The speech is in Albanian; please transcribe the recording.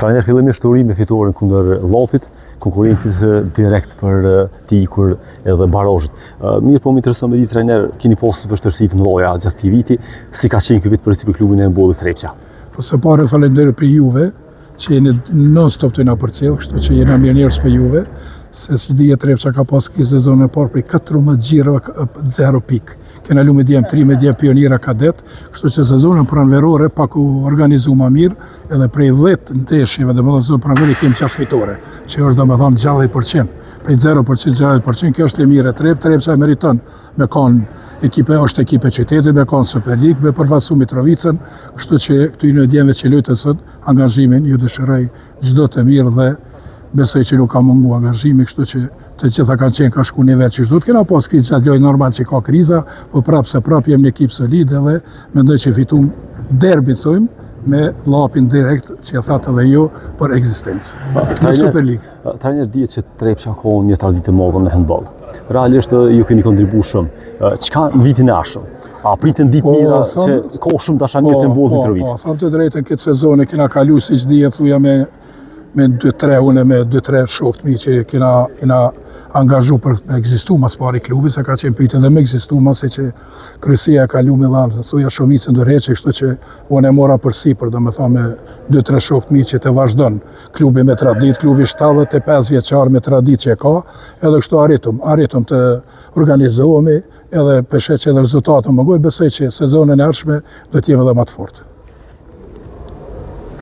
Trajner fillimisht urime fitoren kundër Llapit, konkurrentit direkt për të ikur edhe barozhet. Mirë po më intereson me di trajner, keni pasur vështirësi të mëdha gjatë këtij viti, si ka qenë ky vit për klubin e Mbollit Trepça? Po së pari falenderoj për Juve, që jeni non-stop të na përcjell, kështu që jena mirënjohës për Juve, se si dihet Trepça ka pas këtë sezon e parë për 14 xhirave 0 pikë. Kena lu me djem 3 me djem Pioniera Kadet, kështu që sezonën pranverore pak u organizu më mirë, edhe prej 10 ndeshjeve domethënë sezon pranverore kemi 6 fitore, që është domethënë 60%. Prej 0% 60%, kjo është e mirë e Trepça e meriton me kanë është ekipe qytetit, me kanë Super League, me përvasu Mitrovicën, kështu që këtu në djemve që lutën sot, angazhimin ju dëshiroj çdo të mirë dhe besoj që nuk ka mungu angazhimi, kështu që të gjitha kanë qenë ka shku nivel që çdo të kena pas krizë gjatë lojë normal që ka kriza, po prapë se prapë jemi një ekip solid edhe mendoj që fitum derbin thojmë me Llapin direkt që e thatë edhe jo për ekzistencë. Në Super League. Trajner dihet që Trepça ka një traditë të madhe me handball. Realisht ju keni kontribuar shumë. Çka në vitin e ardhshëm? A pritën ditë mira që ka shumë dashamirë të Mbollit Mitrovica? Po, them të drejtën këtë sezon e kena kalu siç dihet thuja me 2-3 une me 2-3 shokët mi që kena angazhu për me egzistu mas pari klubi, se ka qenë pyetën dhe me egzistu mas se që kryesia ka lu me dhanë, thuja shumicën ndërheqe, kështu që unë e mora përsi për do me tha me 2-3 shokët mi që të vazhdon klubi me tradit, klubi 75 vjeçar me tradit që e ka, edhe kështu arritëm të organizohemi edhe peshe që edhe rezultatën më goj, besoj që sezonën e ardhshme do t'jemi edhe më të fortë.